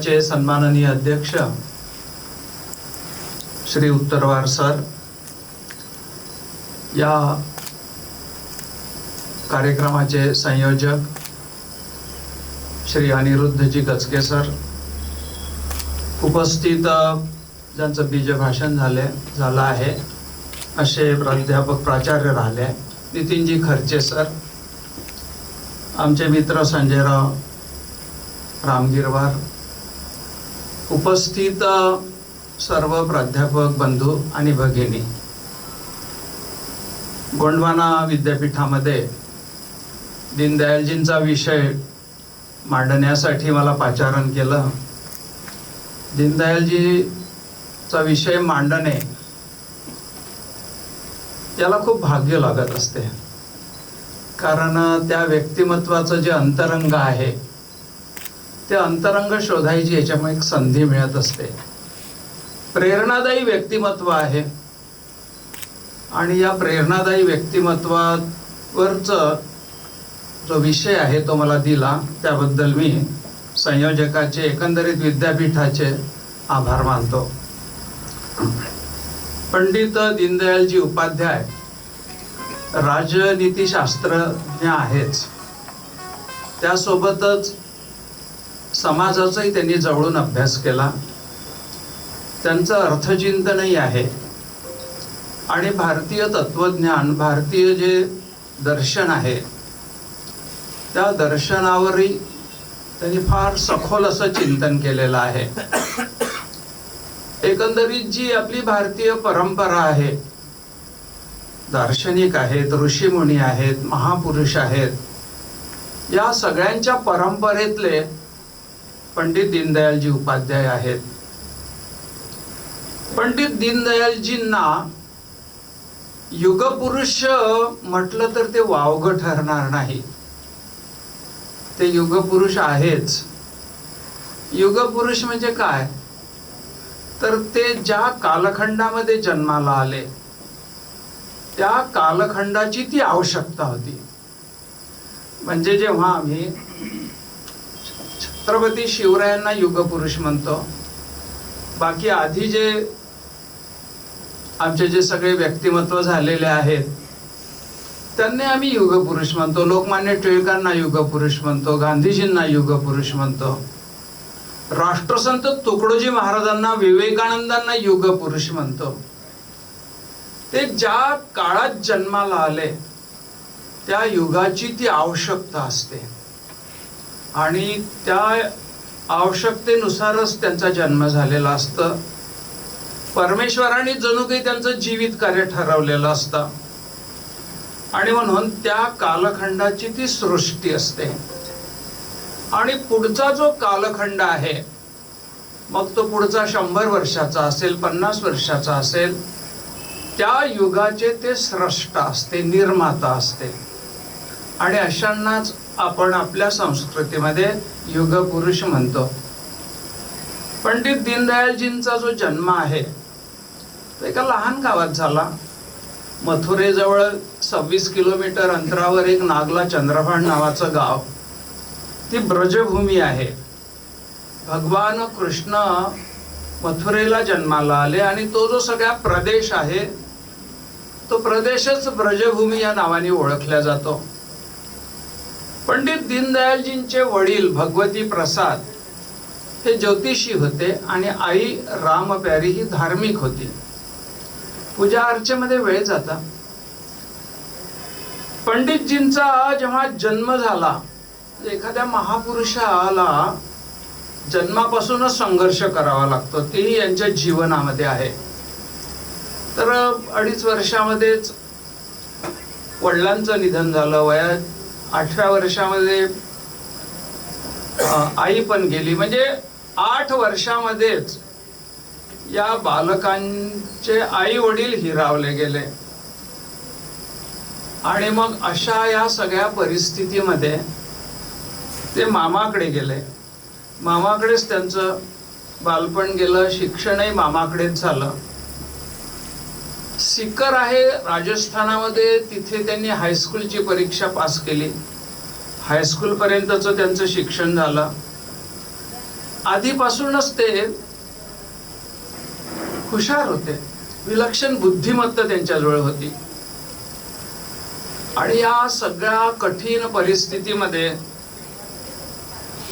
मंडळाचे सन्माननीय अध्यक्ष श्री उत्तरवार सर, या कार्यक्रमाचे संयोजक श्री अनिरुद्धजी गचके सर, उपस्थित ज्यांचं बीजभाषण झालं आहे असे प्राध्यापक प्राचार्य राहिले, नितीनजी खर्चे सर, आमचे मित्र संजयराव रामगिरवार, उपस्थित सर्व प्राध्यापक बंधू आणि भगिनी, गोंडवाना विद्यापीठामध्ये दीनदयालजींचा विषय मांडण्यासाठी मला पाचारण केलं. दीनदयालजीचा विषय मांडणे याला खूप भाग्य लागत असते, कारण त्या व्यक्तिमत्वाचं जे अंतरंग आहे ते अंतरंग शोधायची याच्यामुळे एक संधी मिळत असते. प्रेरणादायी व्यक्तिमत्व आहे आणि या प्रेरणादायी व्यक्तिमत्वावरच जो विषय आहे तो मला दिला, त्याबद्दल मी संयोजकाचे एकंदरीत विद्यापीठाचे आभार मानतो. पंडित दीनदयालजी उपाध्याय राजनीतिशास्त्रज्ञ आहेच, त्यासोबतच समाजाचाही त्यांनी जवळून अभ्यास केला. त्यांचं अर्थचिंतनही आहे आणि भारतीय तत्वज्ञान, भारतीय जे दर्शन आहे त्या दर्शनावरही त्यांनी फार सखोल असं चिंतन केलेलं आहे. एकंदरीत जी आपली भारतीय परंपरा आहे, दार्शनिक आहेत, ऋषीमुनी आहेत, महापुरुष आहेत, या सगळ्यांच्या परंपरेतले पंडित दीनदयालजी उपाध्याय आहेत. पंडित दीनदयालजींना युगपुरुष म्हटलं तर ते वावगं ठरणार नाही. ते युगपुरुष आहेच. युगपुरुष म्हणजे काय, तर ते ज्या कालखंडामध्ये जन्माला आले त्या कालखंडाची ती आवश्यकता होती. म्हणजे जेव्हा आम्ही छत्रपती शिवरायांना युगपुरुष म्हणतो, बाकी आधी जे आमचे जे सगळे व्यक्तिमत्व झालेले आहेत त्यांनी आम्ही युगपुरुष म्हणतो. लोकमान्य टिळकांना युगपुरुष म्हणतो, गांधीजींना युगपुरुष म्हणतो, राष्ट्रसंत तुकडोजी महाराजांना, विवेकानंदांना युगपुरुष म्हणतो. ते ज्या काळात जन्माला आले त्या युगाची ती आवश्यकता असते आणि त्या आवश्यकतेनुसारच त्यांचा जन्म झालेला असतं. परमेश्वराने जणू काही त्यांचं जीवित कार्य ठरवलेलं असतं आणि म्हणून त्या कालखंडाची ती सृष्टी असते. आणि पुढचा जो कालखंड आहे, मग तो पुढचा 100 वर्षाचा असेल, 50 वर्षाचा असेल, त्या युगाचे ते स्रष्टा असते, निर्माता असते. आणि अशांनाच आपण आपल्या संस्कृतीमध्ये युगपुरुष म्हणतो. पंडित दीनदयालजींचा जो जन्म आहे तो एका लहान गावात झाला. मथुरेजवळ 26 किलोमीटर अंतरावर एक नागला चंद्रभाण नावाचं गाव, ती ब्रजभूमी आहे. भगवान कृष्ण मथुरेला जन्माला आले आणि तो जो सगळा प्रदेश आहे तो प्रदेशच ब्रजभूमी या नावाने ओळखला जातो. पंडित दीनदयालजींचे वडील भगवती प्रसाद हे ज्योतिषी होते आणि आई रामप्यारी ही धार्मिक होती. पूजा अर्चेमध्ये वेळ जाता. पंडितजींचा जेव्हा जन्म झाला, एखाद्या महापुरुषाला जन्मापासूनच संघर्ष करावा लागतो, तेही यांच्या जीवनामध्ये आहे. तर 2.5 वर्षामध्येच वडिलांचं निधन झालं. वयात 8व्या वर्षामध्ये आई पण गेली. म्हणजे 8 वर्षामध्येच या बालकांचे आई वडील हिरावले गेले. आणि मग अशा या सगळ्या परिस्थितीमध्ये ते मामाकडे गेले. मामाकडेच त्यांचं बालपण गेलं, शिक्षणही मामाकडेच झालं. सिकर आहे राजस्थानामध्ये, तिथे त्यांनी हायस्कूलची परीक्षा पास केली. हायस्कूल पर्यंतचं त्यांचं शिक्षण झालं. आधीपासूनच ते हुशार होते, विलक्षण बुद्धिमत्ता त्यांच्याजवळ होती. आणि या सगळ्या कठीण परिस्थितीमध्ये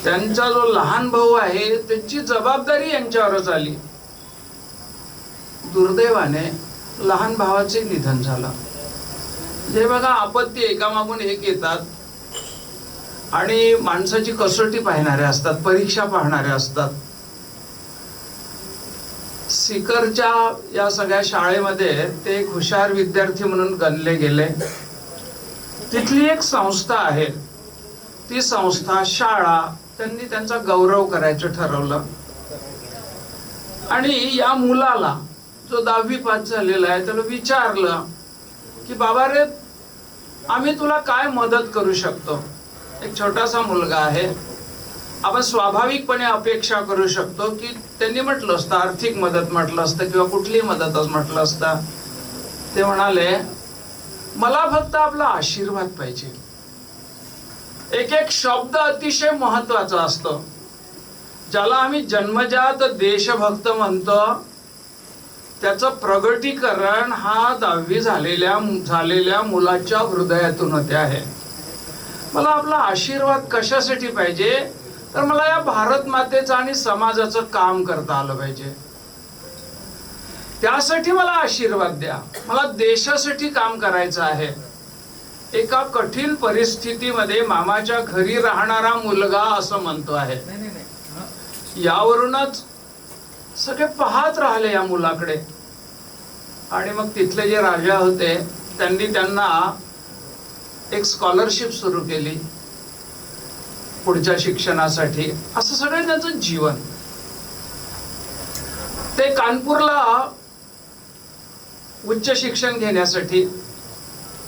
त्यांचा जो लहान भाऊ आहे त्याची जबाबदारी यांच्यावरच आली. दुर्दैवाने लहान भावाचे निधन झालं. जे बघा, आपत्ती एकामागून एक येतात आणि माणसाची कसोटी पाहणारे असतात, परीक्षा पाहणारे असतात. सिकरच्या या सगळ्या शाळेमध्ये ते एक हुशार विद्यार्थी म्हणून गणले गेले. तिथली एक संस्था आहे, ती संस्था, शाळा, त्यांनी त्यांचा गौरव करायचं ठरवलं. आणि या मुलाला, जो 10वी पास झालेला आहे, त्याला विचारलं की बाबा रे, आम्ही तुला काय मदत करू शकतो. एक छोटासा मुलगा आहे, आपण स्वाभाविकपणे अपेक्षा करू शकतो की त्यांनी म्हटलं असतं आर्थिक मदत म्हटलं असतं किंवा कुठलीही मदतच म्हटलं असतं. ते म्हणाले, मला फक्त आपला आशीर्वाद पाहिजे. एक एक शब्द अतिशय महत्वाचा असतो. ज्याला आम्ही जन्मजात देशभक्त म्हणतो, त्याचं प्रगटीकरण हा 10वी झालेल्या मुलाच्या हृदयातून होते आहे. मला आपला आशीर्वाद कशासाठी पाहिजे, तर मला या भारत मातेचं आणि समाजाचं काम करता आलं पाहिजे. त्यासाठी मला आशीर्वाद द्या. मला देशासाठी काम करायचं आहे. एका कठीण परिस्थितीमध्ये मामाच्या घरी राहणारा मुलगा असं म्हणतो आहे. यावरूनच सगळे पाहत राहिले या मुलाकडे. आणि मग तिथले जे राजा होते त्यांनी त्यांना एक स्कॉलरशिप सुरू केली पुढच्या शिक्षणासाठी. असं सगळं त्यांचं जीवन. ते कानपूरला उच्च शिक्षण घेण्यासाठी,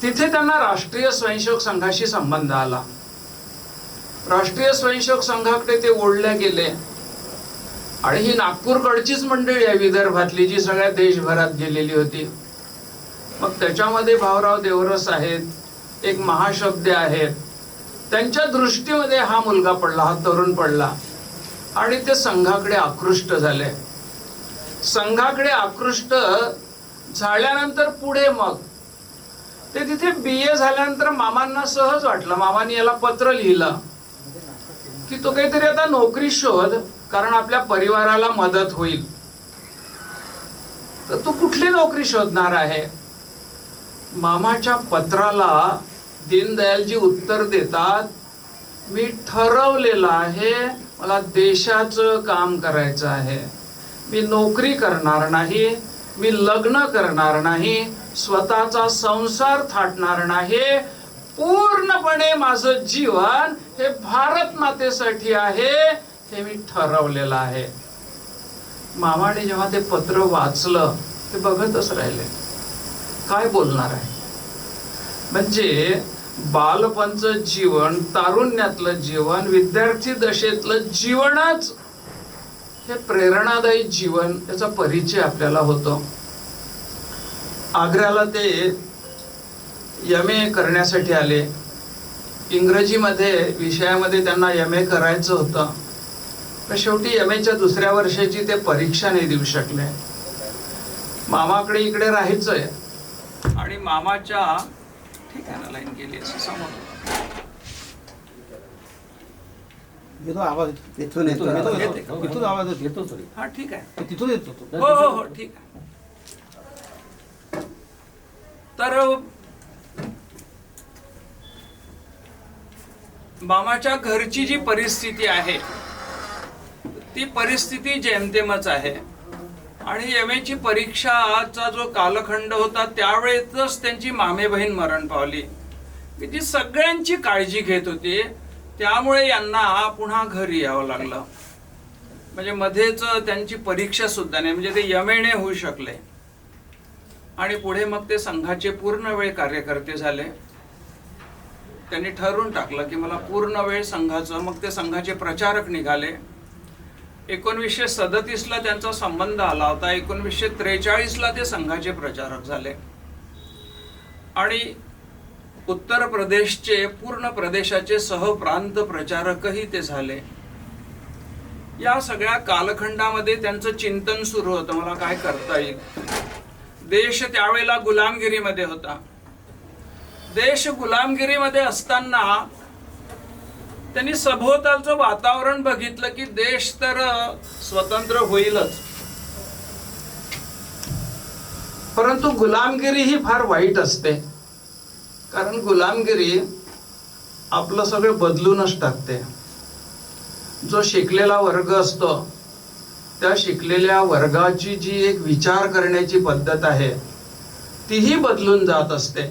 तिथे त्यांना राष्ट्रीय स्वयंसेवक संघाशी संबंध आला. राष्ट्रीय स्वयंसेवक संघाकडे ते ओढले गेले. आणि ही नागपूरकडचीच मंडळी आहे विदर्भातली, जी सगळ्या देशभरात गेलेली होती. मग त्याच्यामध्ये भाऊराव देवरस आहेत, एक महाशब्द आहेत. त्यांच्या दृष्टीमध्ये हा मुलगा पडला, हा तरुण पडला. आणि ते संघाकडे आकृष्ट झाले. संघाकडे आकृष्ट झाल्यानंतर पुढे मग ते तिथे BA झाल्यानंतर मामांना सहज वाटलं. मामांनी याला पत्र लिहिलं की तो काहीतरी आता नोकरी शोध, कारण आपल्या परिवाराला मदत होईल. तर तू कुठली नोकरी शोधणार आहे. मामाच्या पत्राला दीनदयालजी उत्तर देतात, मी ठरवलेलं आहे, मला देशाचं काम करायचं आहे. मी नोकरी करणार नाही, मी लग्न करणार नाही, स्वतःचा संसार थाटणार नाही. पूर्णपणे माझं जीवन हे भारत मातेसाठी आहे, हे मी ठरवलेलं आहे. मामाने जेव्हा ते पत्र वाचलं, ते बघतच राहिले, काय बोलणार आहे. म्हणजे बालपणचं जीवन, तारुण्यातलं जीवन, विद्यार्थी दशेतलं जीवनच हे प्रेरणादायी जीवन, याचा परिचय आपल्याला होतो. आग्र्याला ते MA करण्यासाठी आले. इंग्रजीमध्ये विषयामध्ये त्यांना MA करायचं होतं. पण शेवटी MAच्या दुसऱ्या वर्षाची ते परीक्षा नाही देऊ शकले. मामाकडे इकडे राहायचंय आणि मामाच्या, ठीक आहे ना, लाईन गेली असं समोर येतो आवाज, तिथून आवाज येतो. हा ठीक आहे, तिथून येतो. हो ठीक आहे. तर मामाच्या घरची जी परिस्थिती आहे ती परिस्थिती जेमतेमच आहे. आणि MAची परीक्षाचा जो कालखंड होता त्यावेळेतच त्यांची मामे बहीण मरण पावली, जी सगळ्यांची काळजी घेत होती. त्यामुळे यांना पुन्हा घरी यावं लागलं. म्हणजे मध्येच त्यांची परीक्षा सुद्धा नाही, म्हणजे ते MA होऊ शकले. आणि पुढे मग ते संघाचे पूर्ण वेळ कार्यकर्ते झाले. त्यांनी ठरवून टाकलं की मला पूर्ण वेळ संघाचं, मग ते संघाचे प्रचारक निघाले. 1937ला त्यांचा संबंध आला होता. 1943ला ते संघाचे प्रचारक झाले. आणि उत्तर प्रदेशचे पूर्ण प्रदेशाचे सहप्रांत प्रचारकही ते झाले. या सगळ्या कालखंडामध्ये त्यांचं चिंतन सुरू होतं, मला काय करता येईल. देश त्यावेळेला गुलामगिरीमध्ये होता. देश गुलामगिरीमध्ये असताना त्यांनी सभोवतालचं वातावरण बघितलं की देश तर स्वतंत्र होईलच, परंतु गुलामगिरी ही फार वाईट असते. कारण गुलामगिरी आपलं सगळं बदलूनच टाकते. जो शिकलेला वर्ग असतो त्या शिकलेल्या वर्गाची जी एक विचार करण्याची पद्धत आहे तीही बदलून जात असते.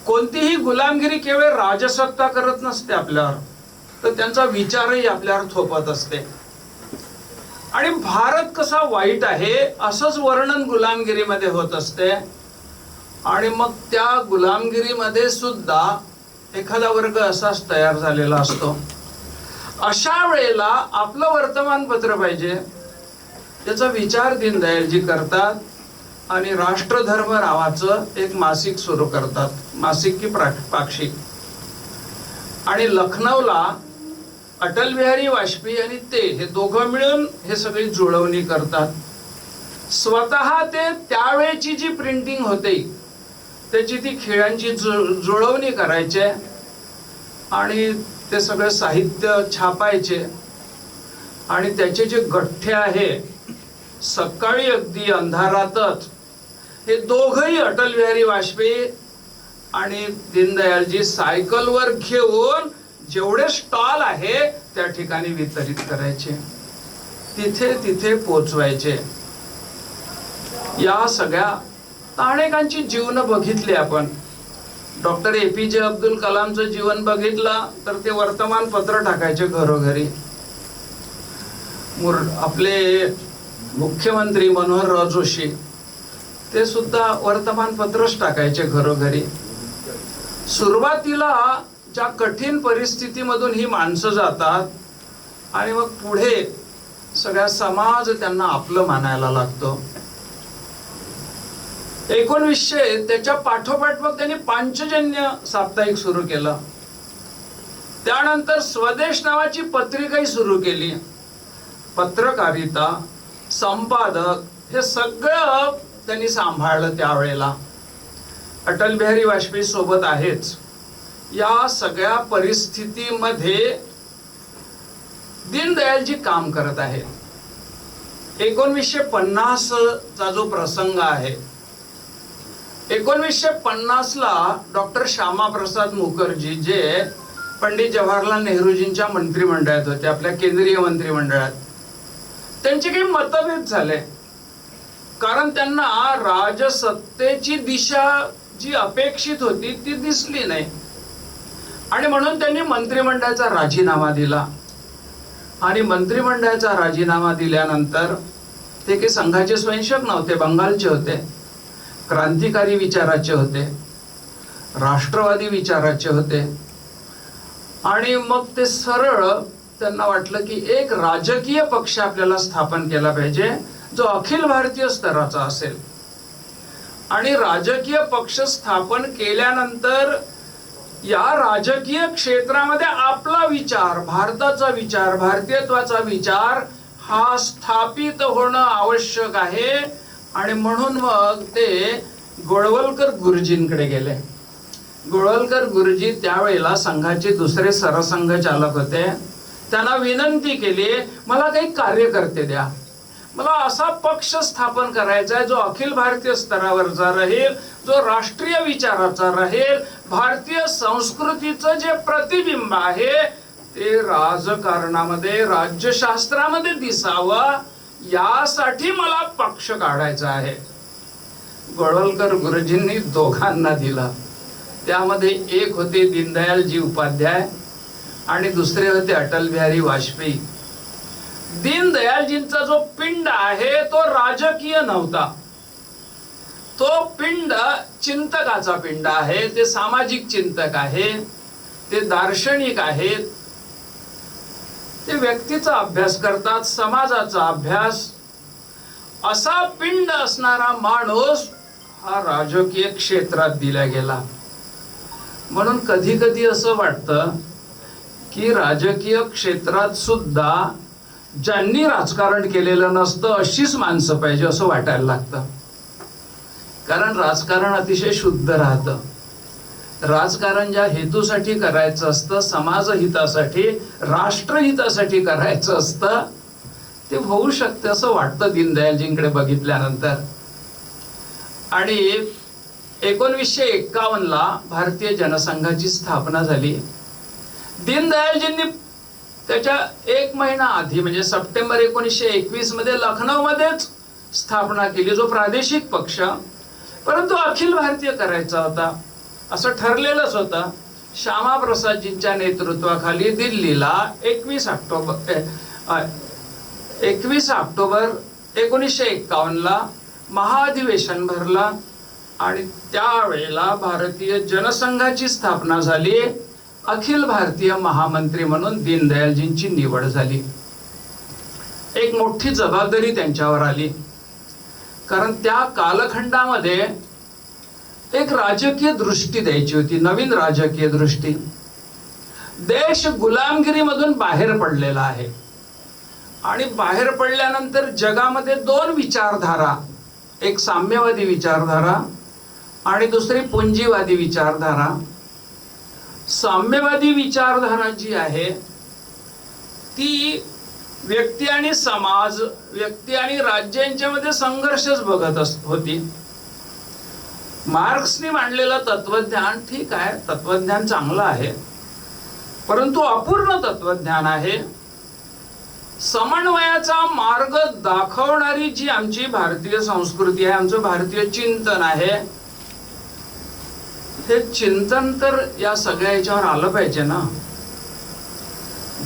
कोणतीही गुलामगिरी केवळ राजसत्ता करत नसते आपल्यावर, तर त्यांचा विचारही आपल्यावर थोपत असते. आणि भारत कसा वाईट आहे असंच वर्णन गुलामगिरीमध्ये होत असते. आणि मग त्या गुलामगिरीमध्ये सुद्धा एखादा वर्ग असाच तयार झालेला असतो. अशा वेळेला आपलं वर्तमानपत्र पाहिजे, त्याचा विचार दीनदयालजी करतात आणि राष्ट्रधर्म नावाचं एक मासिक सुरू करतात, मासिक की पाक्षिक. आणि लखनौला अटल बिहारी वाजपेयी आणि ते हे दोघं मिळून हे सगळी जुळवणी करतात. स्वतः ते त्यावेळची जी प्रिंटिंग होते त्याची ती खेळांची जुळवणी करायचे आणि ते सगळे साहित्य छापायचे. आणि त्याचे जे गठ्ठे आहे सकाळी अगदी अंधारातच हे दोघही अटल बिहारी वाजपेयी आणि दीनदयालजी सायकलवर घेऊन जेवढे स्टॉल आहे त्या ठिकाणी वितरित करायचे, तिथे तिथे पोचवायचे. या सगळ्या अनेकांची जीवन बघितली आपण. डॉक्टर APJ अब्दुल कलामचं जीवन बघितलं तर ते वर्तमानपत्र टाकायचे घरोघरी. आपले मुख्यमंत्री मनोहरराव जोशी ते सुद्धा वर्तमानपत्रच टाकायचे घरोघरी. सुरुवातीला ज्या कठीण परिस्थितीमधून ही माणसं जातात आणि मग पुढे सगळा समाज त्यांना आपलं मानायला लागतो. 1900 त्याच्या पाठोपाठ मग त्यांनी पांचजन्य साप्ताहिक सुरू केलं. त्यानंतर स्वदेश नावाची पत्रिकाही सुरू केली. पत्रकारिता, संपादक हे सगळं त्यांनी सांभाळलं त्यावेळेला. अटल बिहारी वाजपेयी सोबत आहेच. या सगळ्या परिस्थितीमध्ये दीनदयालजी काम करत आहेत. 1950 चा जो प्रसंग आहे, 1950 ला डॉक्टर श्यामाप्रसाद मुखर्जी जे पंडित जवाहरलाल नेहरूजींच्या मंत्रिमंडळात होते, आपल्या केंद्रीय मंत्रिमंडळात, त्यांचे काही मतभेद झाले. कारण त्यांना राजसत्तेची दिशा जी अपेक्षित होती ती दिसली नाही आणि म्हणून त्यांनी मंत्रिमंडळाचा राजीनामा दिला. आणि मंत्रिमंडळाचा राजीनामा दिल्यानंतर ते काही संघाचे स्वयंसेवक नव्हते, बंगालचे होते, क्रांतिकारी विचाराचे होते, राष्ट्रवादी विचाराचे होते. आणि मग ते सरळ त्यांना वाटलं की एक राजकीय पक्ष आपल्याला स्थापन केला पाहिजे जो अखिल भारतीय स्तराचा असेल. आणि राजकीय पक्ष स्थापन केल्यानंतर या राजकीय क्षेत्रामध्ये आपला विचार, भारताचा विचार, भारतीयत्वाचा विचार हा स्थापित होणं आवश्यक आहे. आणि म्हणून मग ते गोळवलकर गुरुजींकडे गेले. गोळवलकर गुरुजी त्यावेळेला संघाचे दुसरे सरसंघ चालक होते. त्यांना विनंती केली, मला काही कार्यकर्ते द्या, मला असा पक्ष स्थापन करायचा आहे जो अखिल भारतीय स्तरावरचा राहील, जो राष्ट्रीय विचाराचा राहील, भारतीय संस्कृतीचं जे प्रतिबिंब आहे ते राजकारणामध्ये, राज्यशास्त्रामध्ये दिसावं, यासाठी मला पक्ष काढायचा आहे. गोळवलकर गुरुजींनी दोघांना दिला. त्यामध्ये एक होते दीनदयालजी उपाध्याय आणि दुसरे होते अटल बिहारी वाजपेयी. दीनदयालजींचा जो पिंड आहे तो राजकीय नव्हता, तो पिंड चिंतकाचा पिंड आहे. ते सामाजिक चिंतक आहे, ते दार्शनिक आहेत, ते व्यक्तीचा अभ्यास करतात, समाजाचा अभ्यास. असा पिंड असणारा माणूस हा राजकीय क्षेत्रात दिला गेला. म्हणून कधी कधी असं वाटतं की राजकीय क्षेत्रात सुद्धा ज्यांनी राजकारण केलेलं नसतं अशीच माणसं पाहिजे असं वाटायला लागतं. कारण राजकारण अतिशय शुद्ध राहतं. राजकारण ज्या हेतूसाठी करायचं असतं, समाजहितासाठी, राष्ट्रहितासाठी करायचं असतं, ते होऊ शकतं असं वाटतं दीनदयालजींकडे बघितल्यानंतर. आणि 1951ला भारतीय जनसंघाची स्थापना झाली. दीनदयालजींनी त्याच्या 1 महिना आधी म्हणजे सप्टेंबर 1921 मध्ये लखनौमध्येच स्थापना केली, जो प्रादेशिक पक्ष. परंतु अखिल भारतीय करायचा होता असं ठरलेलंच होतं. श्यामाप्रसादजींच्या नेतृत्वाखाली दिल्लीला 21 ऑक्टोबर 1951ला महाअधिवेशन भरला आणि त्यावेळेला भारतीय जनसंघाची स्थापना झाली. अखिल भारतीय महामंत्री म्हणून दीनदयालजींची निवड झाली. एक मोठी जबाबदारी त्यांच्यावर आली, कारण त्या कालखंडामध्ये एक राजकीय दृष्टी द्यायची होती, नवीन राजकीय दृष्टी. देश गुलामगिरीमधून बाहेर पडलेला आहे आणि बाहेर पडल्यानंतर जगामध्ये 2 विचारधारा, एक साम्यवादी विचारधारा आणि दुसरी पुंजीवादी विचारधारा. साम्यवादी विचारधारा जी आहे ती व्यक्ती आणि समाज, व्यक्ती आणि राज्य यांच्यामध्ये संघर्षच बघत होती. मार्क्सने मांडलेलं तत्वज्ञान ठीक आहे, तत्वज्ञान चांगलं आहे, परंतु अपूर्ण तत्वज्ञान आहे. समन्वयाचा मार्ग दाखवणारी जी आमची भारतीय संस्कृती आहे, आमचं भारतीय चिंतन आहे, हे चिंतन तर या सगळ्या याच्यावर आलं पाहिजे ना.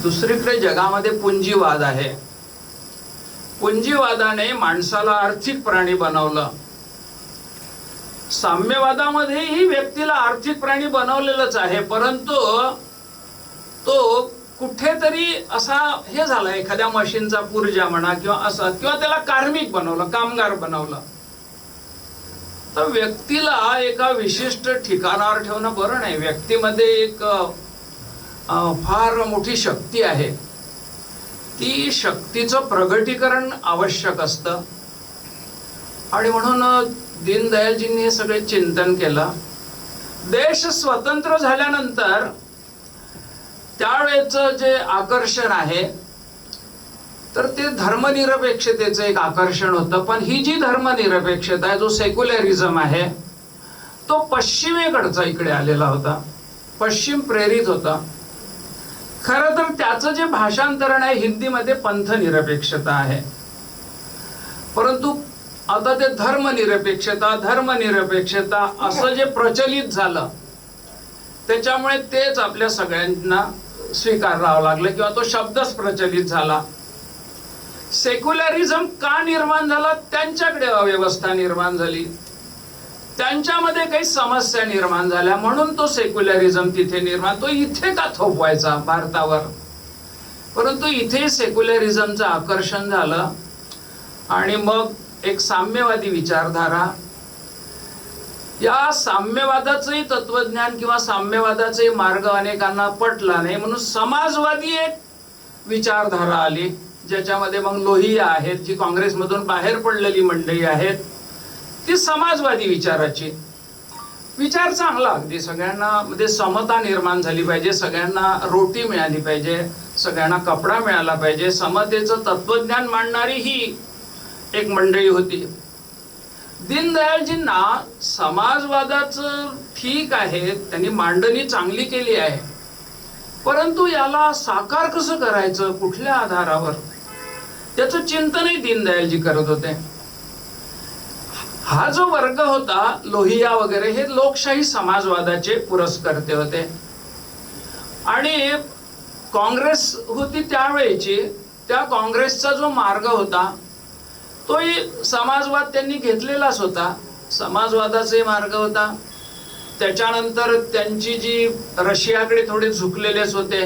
दुसरीकडे जगामध्ये पुंजीवाद आहे. पुंजीवादाने माणसाला आर्थिक प्राणी बनवलं. साम्यवादामध्येही व्यक्तीला आर्थिक प्राणी बनवलेलंच आहे, परंतु तो कुठेतरी असा हे झाला, एखाद्या मशीनचा पुर्जा म्हणा किंवा असं, किंवा त्याला कार्मिक बनवलं, कामगार बनवलं. तर व्यक्तीला एका विशिष्ट ठिकाणावर ठेवणं बरं नाही. व्यक्तीमध्ये एक फार मोठी शक्ती आहे, ती शक्तीचं प्रगटीकरण आवश्यक असतं. आणि म्हणून दीनदयालजींनी हे सगळे चिंतन केलं. देश स्वतंत्र झाल्यानंतर त्यावेळेचं जे आकर्षण आहे तर ते धर्मनिरपेक्षतेचं एक आकर्षण होतं. पण ही जी धर्मनिरपेक्षता आहे, जो सेक्युलरिझम आहे, तो पश्चिमेकडचा इकडे आलेला होता, पश्चिम प्रेरित होता. खरं तर त्याचं जे भाषांतरण आहे हिंदीमध्ये पंथनिरपेक्षता आहे, परंतु आता ते धर्मनिरपेक्षता असं जे प्रचलित झालं त्याच्यामुळे तेच आपल्या सगळ्यांना स्वीकारावं लागलं किंवा तो शब्दच प्रचलित झाला. सेक्युलरिझम का निर्माण झाला? त्यांच्याकडे अव्यवस्था निर्माण झाली, त्यांच्यामध्ये काही समस्या निर्माण झाल्या, म्हणून तो सेक्युलरिझम तिथे निर्माण. तो इथे का थोपवायचा भारतावर? परंतु इथे सेक्युलरिझमचं आकर्षण झालं आणि मग एक साम्यवादी विचारधारा. या साम्यवादाचंही तत्वज्ञान किंवा साम्यवादाचाही मार्ग अनेकांना पटला नाही, म्हणून समाजवादी एक विचारधारा आली, ज्याच्यामध्ये मग लोहिया आहेत, जी काँग्रेसमधून बाहेर पडलेली मंडळी आहेत, ती समाजवादी विचाराची. विचार चांगला, अगदी सगळ्यांना मध्ये समता निर्माण झाली पाहिजे, सगळ्यांना रोटी मिळाली पाहिजे, सगळ्यांना कपडा मिळाला पाहिजे, समतेचं तत्वज्ञान मांडणारी ही एक मंडळी होती. दीनदयालजींना समाजवादाचं ठीक आहे, त्यांनी मांडणी चांगली केली आहे, परंतु याला साकार कसं करायचं, कुठल्या आधारावर, त्याचं चिंतनही दीनदयालजी करत होते. हा जो वर्ग होता लोहिया वगैरे, हे लोकशाही समाजवादाचे पुरस्कर्ते होते. आणि काँग्रेस होती त्यावेळेची, त्या काँग्रेसचा जो मार्ग होता तोही समाजवाद त्यांनी घेतलेलाच होता, समाजवादाचे मार्ग होता. त्याच्यानंतर त्यांची जी रशियाकडे थोडे झुकलेलेच होते.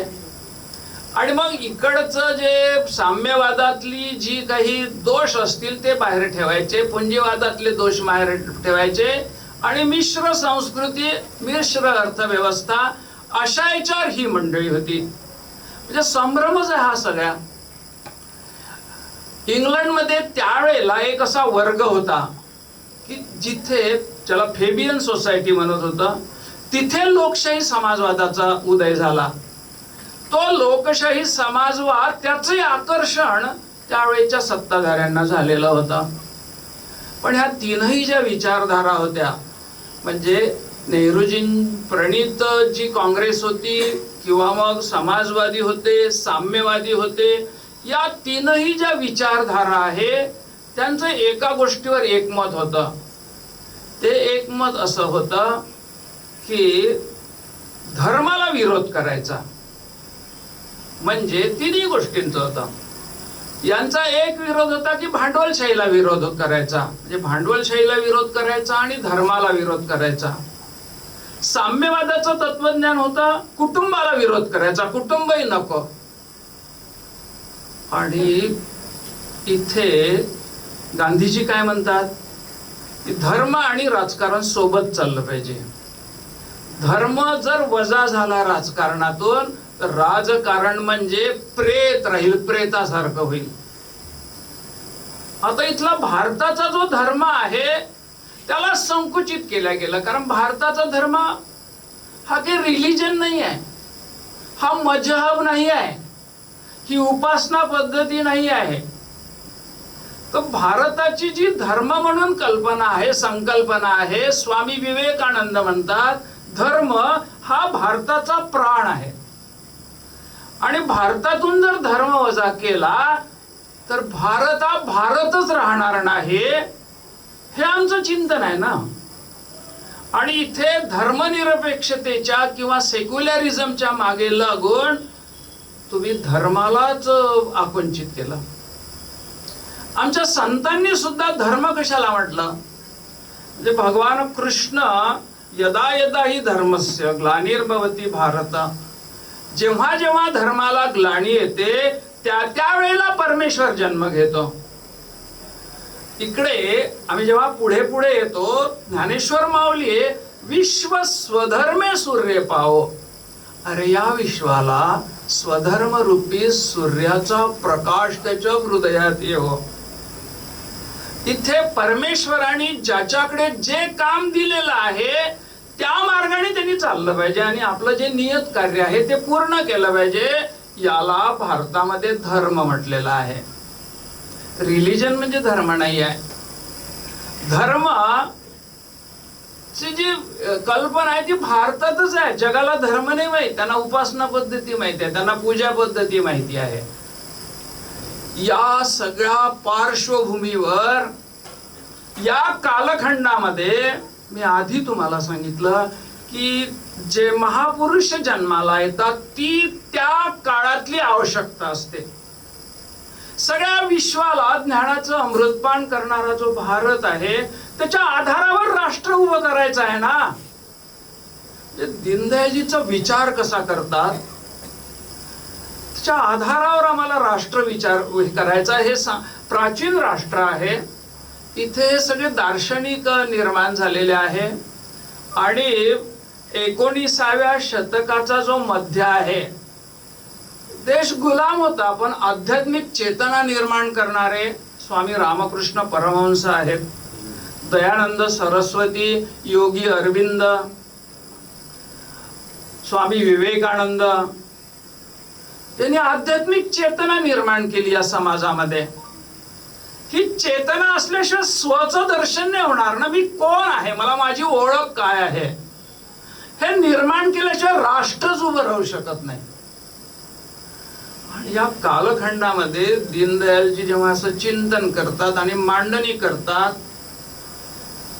आणि मग इकडचं जे साम्यवादातली जी काही दोष असतील ते बाहेर ठेवायचे, पुंजीवादातले दोष बाहेर ठेवायचे, आणि मिश्र संस्कृती, मिश्र अर्थव्यवस्था, अशा याच्यावर ही मंडळी होती. म्हणजे संभ्रमच आहे हा सगळ्या. इंग्लंडमध्ये त्यावेळेला एक असा वर्ग होता की जिथे, ज्याला फेबियन सोसायटी म्हणत होतं, तिथे लोकशाही समाजवादाचा उदय झाला. तो लोकशाही समाजवाद, त्याचे आकर्षण त्यावेळेच्या सत्ताधाऱ्यांना झालेलं होतं. पण ह्या तीनही ज्या विचारधारा होत्या, म्हणजे नेहरूजीं प्रणित जी काँग्रेस होती, किंवा मग समाजवादी होते, साम्यवादी होते, या तीनही ज्या विचारधारा आहे त्यांचं एका गोष्टीवर एकमत होतं. ते एकमत असं होतं की धर्माला विरोध करायचा. म्हणजे तिन्ही गोष्टींचं होतं. यांचा एक विरोध होता की भांडवलशाहीला विरोध करायचा, म्हणजे भांडवलशाहीला विरोध करायचा आणि धर्माला विरोध करायचा. साम्यवादाचं तत्वज्ञान होतं कुटुंबाला विरोध करायचा, कुटुंबही नको. आणि इथे गांधीजी काय म्हणतात की धर्म आणि राजकारण सोबत चाललं पाहिजे. धर्म जर वजा झाला राजकारणातून तर राजकारण म्हणजे प्रेत राहील, प्रेतासारखं होईल. आता इथला भारताचा जो धर्म आहे त्याला संकुचित केला गेला, कारण भारताचा धर्म हा काही रिलिजन नाही आहे, हा मजहब नाही आहे, ही उपासना पद्धती नाही आहे. तर भारताची जी धर्म म्हणून कल्पना आहे, संकल्पना आहे, स्वामी विवेकानंद म्हणतात धर्म हा भारताचा प्राण आहे. आणि भारतातून जर धर्म वजा केला तर भारत हा भारतच राहणार नाही, हे आमचं चिंतन आहे ना. आणि इथे धर्मनिरपेक्षतेच्या किंवा सेक्युलरिझमच्या मागे लागून तुम्ही धर्मालाच आकुंचित केलं. आमच्या संतांनी सुद्धा धर्म कशाला म्हटलं, म्हणजे भगवान कृष्ण यदा यदा ही धर्मस्य ग्लानिर्भवती भारत, जेव्हा जेव्हा धर्माला ग्लानी येते त्या वेळेला परमेश्वर जन्म घेतो. इकडे आम्ही जेव्हा पुढे पुढे येतो, ज्ञानेश्वर माऊली विश्व स्वधर्मे सूर्य पाहो. अरे या विश्वाला स्वधर्म रूपी सूर्याचा प्रकाश त्याच्या हृदयात येवो. इथे परमेश्वराने ज्याच्याकडे जे काम दिलेलं आहे त्या मार्गाने त्यांनी चाललं पाहिजे आणि आपलं जे नियत कार्य आहे ते पूर्ण केलं पाहिजे. याला भारतामध्ये धर्म म्हटलेला आहे. रिलिजन म्हणजे धर्म नाही आहे. धर्म ची जी कल्पना आहे ती भारतातच आहे, जगाला धर्म नाही माहित. त्यांना उपासना पद्धती माहिती आहे, त्यांना पूजा पद्धती माहिती आहे. या सगळ्या पार्श्वभूमीवर या कालखंडामध्ये मी आधी तुम्हाला सांगितलं की जे महापुरुष जन्माला येतात ती त्या काळातली आवश्यकता असते. सगळ्या विश्वाला ज्ञानाचं अमृतपान करणारा जो भारत आहे त्याच्या आधारावर राष्ट्र उभं करायचं आहे ना. दीनदयाळजीचा विचार कसा करतात त्याच्या आधारावर आम्हाला राष्ट्र विचार करायचा. हे प्राचीन राष्ट्र आहे, इथे हे सगळे दार्शनिक निर्माण झालेले आहे. आणि 19व्या शतकाचा जो मध्य आहे, देश गुलाम होता, पण आध्यात्मिक चेतना निर्माण करणारे स्वामी रामकृष्ण परमहंस आहेत, दयानंद सरस्वती, योगी अरविंद, स्वामी विवेकानंद, त्यांनी आध्यात्मिक चेतना निर्माण केली या समाजामध्ये. ही चेतना असल्याशिवाय स्वचं दर्शन नाही होणार ना. मी कोण आहे, मला माझी ओळख काय आहे, हे निर्माण केल्याशिवाय राष्ट्रच उभं राहू शकत नाही. या कालखंडामध्ये दीनदयालजी जेव्हा असं चिंतन करतात आणि मांडणी करतात,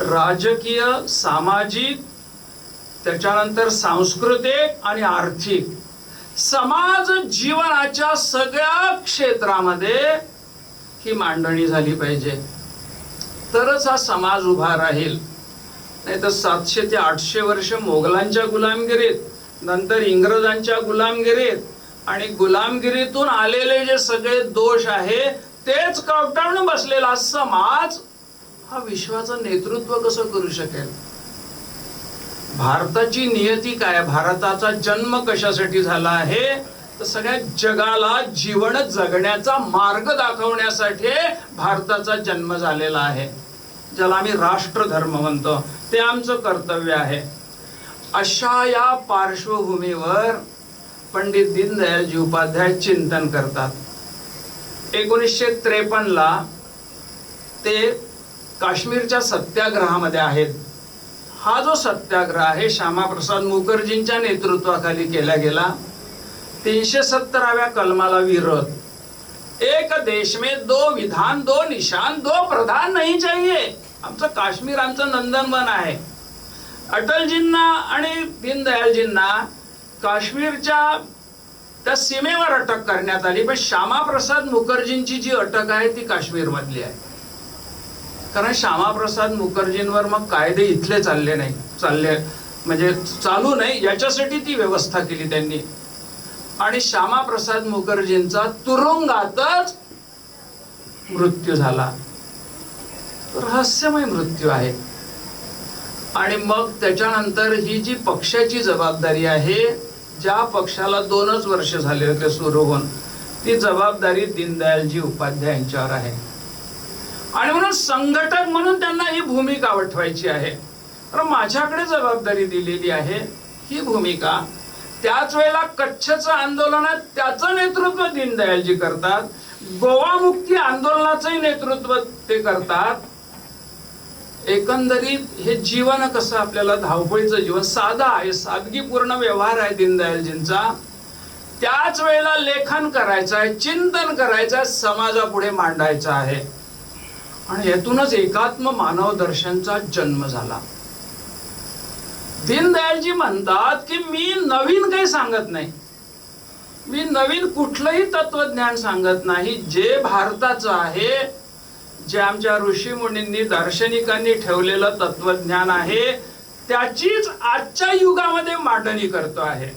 राजकीय, सामाजिक, त्याच्यानंतर सांस्कृतिक आणि आर्थिक, समाज जीवनाच्या सगळ्या क्षेत्रामध्ये ही मांडणी झाली पाहिजे, तरच हा समाज उभा राहील. नाही तर 700 ते 800 वर्ष मोगलांच्या गुलामगिरीत, नंतर इंग्रजांच्या गुलामगिरीत, आणि गुलामगिरीतून आलेले जे सगळे दोष आहे तेच कवटाळून बसलेला समाज हा विश्वाचं नेतृत्व कसं करू शकेल. भारताची नियती काय, भारताचा जन्म कशासाठी झाला आहे, तर सगळ्या जगाला जीवन जगण्याचा मार्ग दाखवण्यासाठी भारताचा जन्म झालेला आहे, ज्याला आम्ही राष्ट्रधर्म म्हणतो. ते आमचं कर्तव्य आहे. अशा या पार्श्वभूमीवर पंडित दीनदयालजी उपाध्याय चिंतन करतात. 1953 ते काश्मीरच्या सत्याग्रहामध्ये आहेत. हा जो सत्याग्रह आहे श्यामाप्रसाद मुखर्जींच्या नेतृत्वाखाली केला गेला. 370व्या कलमाला विरोध. एक देश में दो विधान, दो निशान, दो प्रधान नहीं चाहिए. आमचं काश्मीर आमचं नंदनवन आहे. अटलजींना आणि दीनदयालजींना काश्मीरच्या त्या सीमेवर अटक करण्यात आली, पण श्यामाप्रसाद मुखर्जींची जी अटक आहे ती काश्मीर मधली आहे. कारण श्यामाप्रसाद मुखर्जींवर मग कायदे इथले चालले म्हणजे चालू नाही याच्यासाठी ती व्यवस्था केली त्यांनी. आणि श्यामाप्रसाद मुखर्जींचा तुरुंगातच मृत्यू झाला. रहस्यमय मृत्यू आहे. आणि मग त्याच्यानंतर ही जी पक्षाची जबाबदारी आहे, ज्या पक्षाला 2च वर्ष झाले होते सुरू होऊन, ती जबाबदारी दीनदयालजी उपाध्याय यांच्यावर आहे. आणि म्हणून संघटक म्हणून त्यांना ही भूमिका वठवायची आहे. तर माझ्याकडे जबाबदारी दिलेली आहे ही भूमिका. त्याच वेळेला कच्छचं आंदोलन आहे त्याचं नेतृत्व दीनदयालजी करतात. गोवा मुक्ती आंदोलनाचंही नेतृत्व ते करतात. एकंदरीत हे जीवन कसं आपल्याला धावपळीचं जीवन साधा आहे, सादगीपूर्ण व्यवहार आहे दीनदयालजींचा. त्याच वेळेला लेखन करायचं आहे, चिंतन करायचं आहे, समाजापुढे मांडायचं आहे. आणि यातूनच एकात्म मानव दर्शनचा जन्म झाला. दीनदयालजी म्हणतात की मी नवीन काही सांगत नाही, मी नवीन कुठलंही तत्वज्ञान सांगत नाही. जे भारताचं आहे, जे आमच्या ऋषी मुनींनी दार्शनिकांनी ठेवलेलं तत्वज्ञान आहे, त्याचीच आजच्या युगामध्ये मांडणी करतो आहे.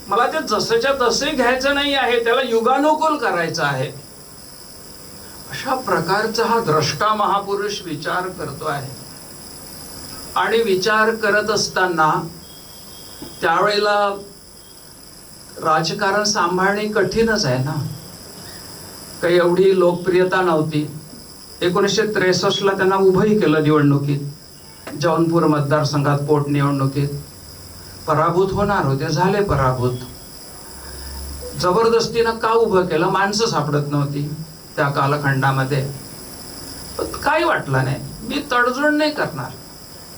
मला ते जसंच्या तसे घ्यायचं नाही आहे, त्याला युगानुकूल करायचं आहे. अशा प्रकारचा हा द्रष्टा महापुरुष विचार करतो आहे. आणि विचार करत असताना त्यावेळेला राजकारण सांभाळणे कठीणच आहे ना. काही एवढी लोकप्रियता नव्हती. 1963 त्यांना उभंही केलं निवडणुकीत, जौनपूर मतदारसंघात पोटनिवडणुकीत. पराभूत होणार होते, झाले पराभूत. जबरदस्तीनं का उभं केलं? माणसं सापडत नव्हती त्या कालखंडामध्ये. काही वाटलं नाही, मी तडजोड नाही करणार,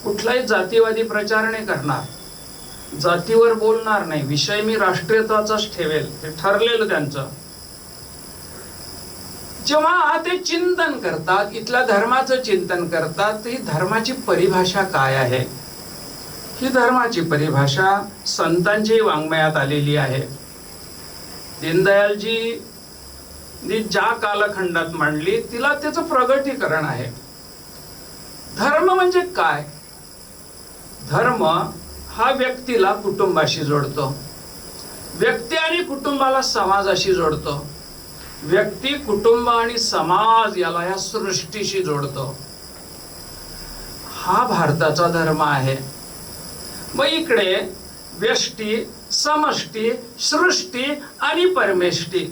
कुठलाही जातीवादी प्रचार नाही करणार, जातीवर बोलणार नाही, विषय मी राष्ट्रीयत्वाचाच ठेवेल. हे ठरलेलं त्यांचं. जेव्हा ते चिंतन करतात, इथल्या धर्माचं चिंतन करतात, तर ही धर्माची परिभाषा काय आहे? ही धर्माची परिभाषा संतांची वाङ्मयात आलेली आहे. दीनदयालजी ज्या कालखंडात मांडली तिला त्याचं प्रगटीकरण आहे. धर्म म्हणजे काय? धर्म हा व्यक्तीला कुटुंबाशी जोडतो, व्यक्ती आणि कुटुंबाला समाजाशी जोडतो, व्यक्ती कुटुंब आणि समाज याला या सृष्टीशी जोडतो. हा भारताचा धर्म आहे. मग इकडे व्यष्टी, समष्टी, सृष्टी आणि परमेष्टी.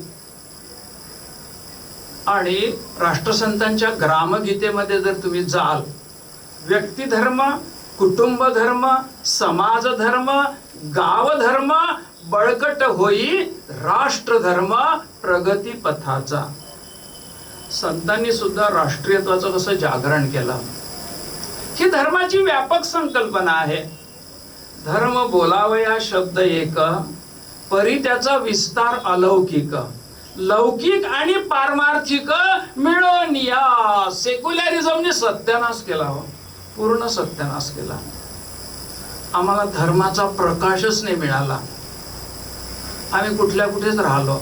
आणि राष्ट्रसंतांच्या ग्रामगीतेमध्ये जर तुम्ही जाल, व्यक्ती धर्म, कुटुंब धर्म, समाज धर्म, गाव धर्म बळकट होई राष्ट्रधर्म प्रगती पथाचा. संतांनी सुद्धा राष्ट्रीयत्वाचं कसं जागरण केलं. ही धर्माची व्यापक संकल्पना आहे. धर्म बोलावया शब्द एक, परी त्याचा विस्तार अलौकिक. लौकिक आणि पारमार्थिक मिळून या सेक्युलरिझमने सत्यानाश केला, हो, पूर्ण सत्यानाश केला. आम्हाला धर्माचा प्रकाशच नाही मिळाला. आम्ही कुठल्या कुठेच राहिलो.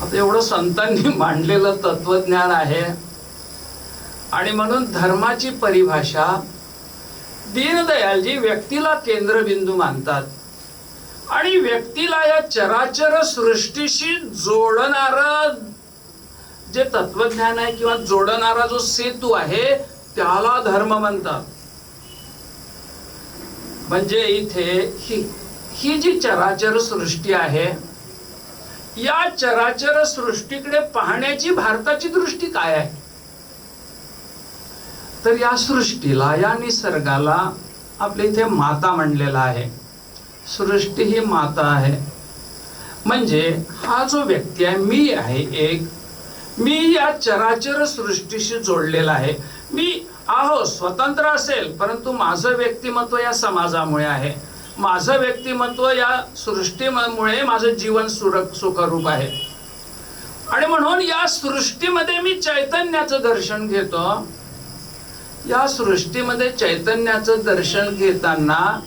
आता एवढं संतांनी मांडलेलं तत्वज्ञान आहे. आणि म्हणून धर्माची परिभाषा दीनदयालजी व्यक्तीला केंद्रबिंदू मानतात. आणि व्यक्तीला या चराचर सृष्टीशी जोडणारं जे तत्वज्ञान आहे किंवा जोडणारा जो सेतू आहे त्याला धर्म म्हणतात. म्हणजे इथे ही जी चराचर सृष्टी आहे, या चराचर सृष्टीकडे पाहण्याची भारताची दृष्टी काय आहे? तर या सृष्टीला, या निसर्गाला आपल्या इथे माता म्हणलेला आहे. सृष्टी ही माता आहे. म्हणजे हा जो व्यक्ती आहे, मी आहे एक, मी या चराचर सृष्टीशी जोडलेला आहे. मी स्वतंत्र असेल, परंतु माझं व्यक्तिमत्व या समाजामुळे आहे. माझं व्यक्तिमत्व या सृष्टीमुळे माझं जीवन सुखरूप आहे. आणि म्हणून या सृष्टीमध्ये मी चैतन्याचं दर्शन घेतो. या सृष्टीमध्ये चैतन्याचं दर्शन घेताना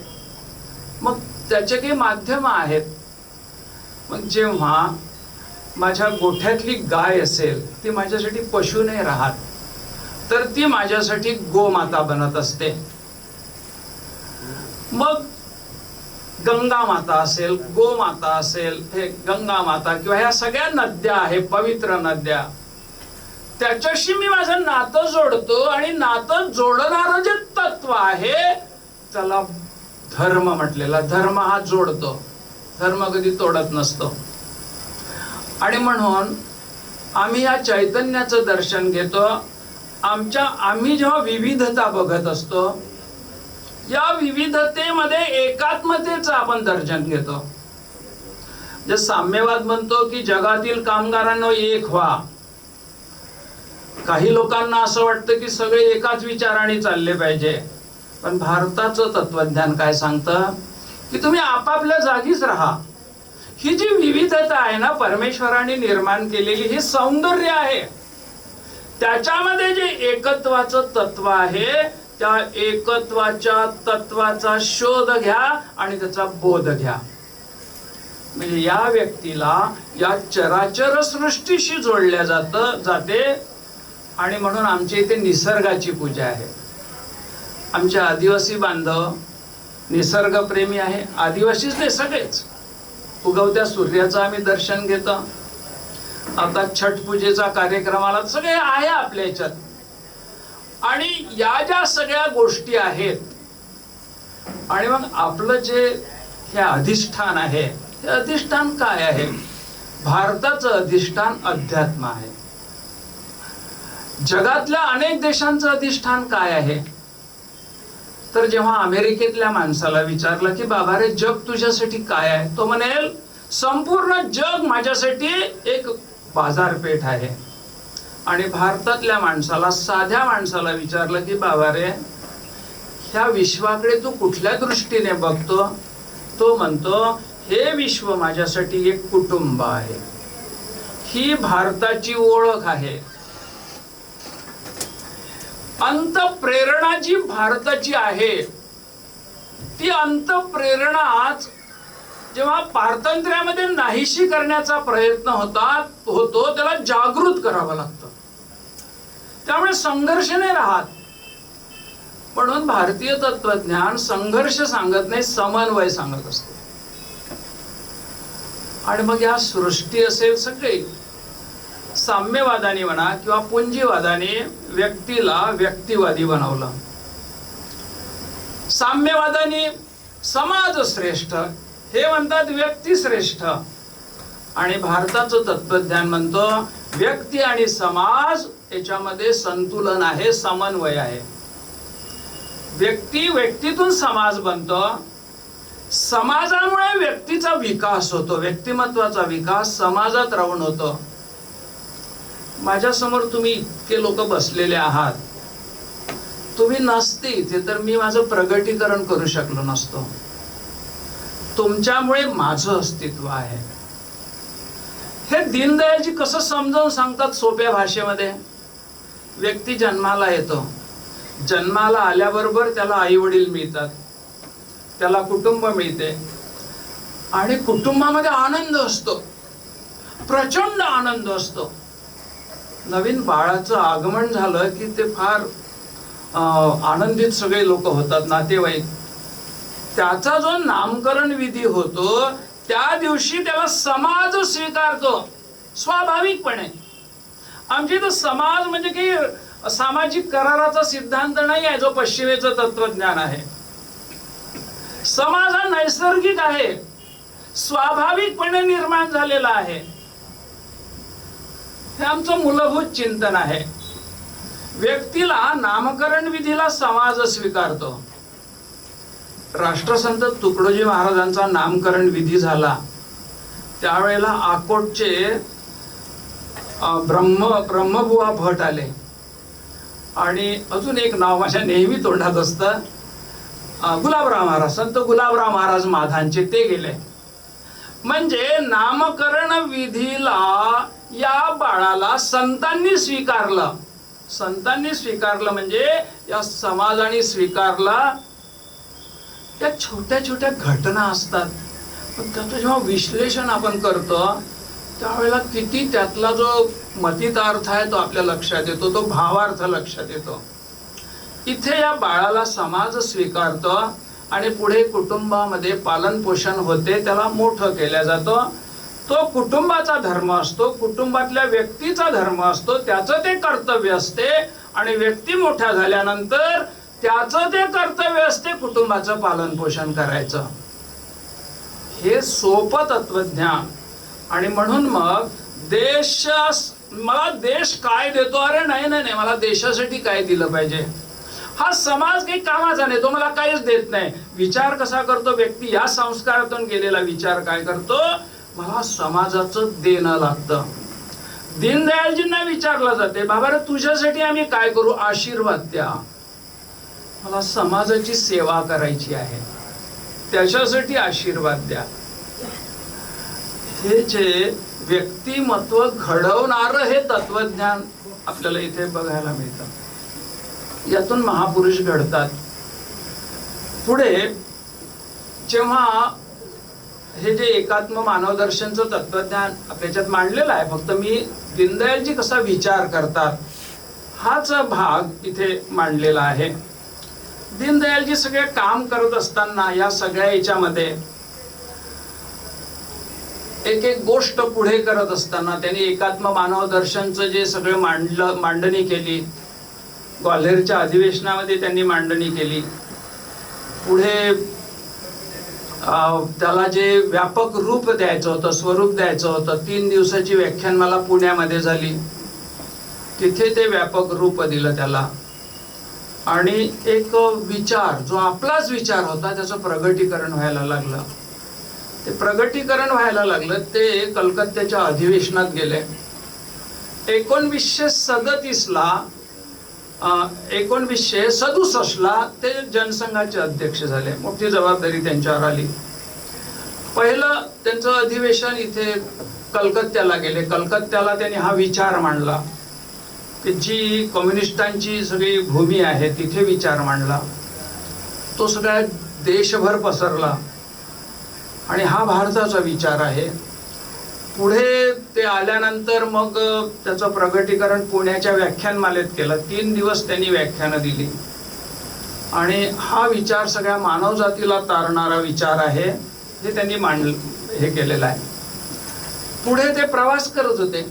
मग त्याचे काही माध्यम आहेत. मग जेव्हा माझ्या गोठ्यातली गाय असेल, ती माझ्यासाठी पशु नाही राहत, तर ती माझ्यासाठी गोमाता बनत असते. मग गंगा माता असेल, गोमाता असेल, हे गंगा माता किंवा ह्या सगळ्या नद्या आहेत, पवित्र नद्या, त्याच्याशी मी माझं नातं जोडतो. आणि नातं जोडणारं जे तत्व आहे त्याला धर्म म्हटलेला. धर्म हा जोडतो, धर्म कधी तोडत नसतो. आणि म्हणून आम्ही या चैतन्याचं दर्शन घेतो. आम्ही जेव्हा विविधता बघत असतो, या विविधतेमध्ये एकात्मतेचं आपण दर्शन घेतो. जे साम्यवाद म्हणतो की जगातील कामगारांना एक व्हा. काही लोकांना असं वाटतं की सगळे एकाच विचाराने चालले पाहिजे. पण भारताचं तत्वज्ञान काय सांगतं की तुम्ही आपापल्या जागीच राहा. ही जी विविधता आहे ना, परमेश्वराने निर्माण केलेली हे सौंदर्य आहे. त्याच्यामध्ये जे एकत्वाचं तत्व आहे, त्या एकत्वाच्या तत्वाचा शोध घ्या आणि त्याचा बोध घ्या. म्हणजे या व्यक्तीला या चराचर सृष्टीशी जोडल्या जाते. आणि म्हणून आमच्या इथे निसर्गाची पूजा आहे. आमचे आदिवासी बांधव निसर्गप्रेमी आहे. आदिवासीच नाही, सगळेच. उगवत्या सूर्याचं आम्ही दर्शन घेतो. आता छठ पूजेचा कार्यक्रमाला सगळे आहे आपल्या याच्यात. आणि या ज्या सगळ्या गोष्टी आहेत, आणि मग आपलं जे हे अधिष्ठान आहे, हे अधिष्ठान काय आहे? भारताचं अधिष्ठान अध्यात्म आहे. जगातल्या अनेक देशांचं अधिष्ठान काय आहे? तर जेव्हा अमेरिकेतल्या माणसाला विचारलं की बाबा रे, जग तुझ्यासाठी काय आहे, तो म्हणेल संपूर्ण जग माझ्यासाठी एक बाजारपेठ आहे. आणि भारतातल्या माणसाला, साध्या माणसाला विचारलं की बाबा रे, ह्या विश्वाकडे तू कुठल्या दृष्टीने बघतो? तो म्हणतो हे विश्व माझ्यासाठी एक कुटुंब आहे. ही भारताची ओळख आहे. अंतःप्रेरणा जी भारताची आहे, ती अंतःप्रेरणाच जेव्हा पारतंत्र्यामध्ये नाहीशी करण्याचा प्रयत्न होतो त्याला जागृत करावं लागतं. त्यामुळे संघर्ष नाही राहत. म्हणून भारतीय तत्वज्ञान संघर्ष सांगत नाही, समन्वय सांगत असते. आणि मग या सृष्टी असेल, सगळे साम्यवादाने म्हणा किंवा पुंजीवादाने व्यक्तीला व्यक्तिवादी बनवलं. साम्यवादाने समाज श्रेष्ठ, हे म्हणतात व्यक्ती श्रेष्ठ. आणि भारताचं तत्वज्ञान म्हणतो व्यक्ती आणि समाज याच्यामध्ये संतुलन आहे, समन्वय आहे. व्यक्तीतून समाज बनतो. समाजामुळे व्यक्तीचा विकास होतो, व्यक्तिमत्वाचा विकास समाजात राहून होतो. माझ्या समोर तुम्ही इतके लोक बसलेले आहात, तुम्ही नसते इथे तर मी माझं प्रगटीकरण करू शकलो नसतो. तुमच्यामुळे माझं अस्तित्व आहे. हे दीनदयाळजी कसं समजावून सांगतात सोप्या भाषेमध्ये. व्यक्ती जन्माला येतो, जन्माला आल्याबरोबर त्याला आई वडील मिळतात, त्याला कुटुंब मिळते. आणि कुटुंबामध्ये आनंद असतो, प्रचंड आनंद असतो. नवीन बाळाचं आगमन झालं की ते फार आनंदित सगळे लोक होतात, नातेवाईक. त्याचा जो नामकरण विधी होतो त्या दिवशी त्याला समाज स्वीकारतो स्वाभाविकपणे. आमच्या इथं समाज म्हणजे काही सामाजिक कराराचा सिद्धांत नाही आहे जो पश्चिमेचं तत्वज्ञान आहे. समाज हा नैसर्गिक आहे. स्वाभाविकपणे निर्माण झालेला आहे. हे आमचं मूलभूत चिंतन आहे. व्यक्तीला नामकरण विधीला समाज स्वीकारतो. राष्ट्रसंत तुकडोजी महाराजांचा नामकरण विधी झाला त्यावेळेला अकोटचे ब्रह्मबुवा भट आले आणि अजून एक नाव माझ्या नेहमी तोंडात असतं, गुलाबराव महाराज, संत गुलाबराव महाराज माधांचे, ते गेले. म्हणजे नामकरण विधीला या बाळाला संतांनी स्वीकारलं. संतांनी स्वीकारलं म्हणजे या समाजाने स्वीकारला. त्या छोट्या छोट्या घटना असतात पण त्याचं जेव्हा विश्लेषण आपण करतो त्यावेळेला किती त्यातला जो मतितार्थ आहे तो आपल्या लक्षात येतो, तो भावार्थ लक्षात येतो. इथे या बाळाला समाज स्वीकारतो आणि पुढे कुटुंबामध्ये पालन पोषण होते, त्याला मोठं केलं जातं. तो कुटुंबाचा धर्म असतो, कुटुंबातल्या व्यक्तीचा धर्म असतो, त्याचं ते कर्तव्य असते. आणि व्यक्ती मोठ्या झाल्यानंतर त्याचं ते कर्तव्य असते कुटुंबाचं पालन पोषण करायचं. हे सोपं तत्वज्ञान. आणि म्हणून मग मला देश काय देतो, अरे नाही नाही नाही, मला देशासाठी काय दिलं पाहिजे, हा समाज काही कामाचा नाही, तो मला काहीच देत नाही. विचार कसा करतो व्यक्ती, या संस्कारातून गेलेला विचार काय करतो, मला समाजाचं देणं लागतं. दीनदयालजींना विचारलं जाते, बाबा रे तुझ्यासाठी आम्ही काय करू, आशीर्वाद द्या. मला समाजाची सेवा करायची आहे, त्याच्यासाठी आशीर्वाद द्या. हे जे व्यक्तिमत्व घडवणारं हे तत्वज्ञान आपल्याला इथे बघायला मिळतं. यातून महापुरुष घडतात. पुढे जेव्हा हे जे एकात्म मानवदर्शनचं तत्वज्ञान आपल्याच्यात मांडलेलं आहे, फक्त मी दीनदयालजी कसा विचार करतात हाच भाग इथे मांडलेला आहे. दीनदयालजी सगळे काम करत असताना या सगळ्या याच्यामध्ये एक एक गोष्ट पुढे करत असताना त्यांनी एकात्म मानव दर्शनचं जे सगळं मांडणी केली, ग्वाल्हेरच्या अधिवेशनामध्ये त्यांनी मांडणी केली. पुढे त्याला जे व्यापक रूप द्यायचं होतं, स्वरूप द्यायचं होतं, 3 दिवसाची व्याख्यानमाला पुण्यामध्ये झाली, तिथे ते व्यापक रूप दिलं त्याला. आणि एक विचार जो आपलाच विचार होता त्याचं प्रगटीकरण व्हायला लागलं. ते प्रगटीकरण व्हायला लागलं ते कलकत्त्याच्या अधिवेशनात गेले. 1937 ला 1967 ला ते जनसंघाचे अध्यक्ष झाले. मोठी जबाबदारी त्यांच्यावर आली. पहिलं त्यांचं अधिवेशन इथे कलकत्त्याला गेले. कलकत्त्याला त्यांनी हा विचार मांडला की जी कम्युनिस्टांची सगळी भूमी आहे तिथे विचार मांडला. तो सगळ्या देशभर पसरला आणि हा भारताचा विचार आहे. पुढे ते आल्यानंतर मग त्याचं प्रगटीकरण पुण्याच्या व्याख्यानमालेत केलं. 3 दिवस त्यांनी व्याख्यानं दिली आणि हा विचार सगळ्या मानवजातीला तारणारा विचार आहे हे त्यांनी हे केलेलं आहे. पुढे ते प्रवास करत होते.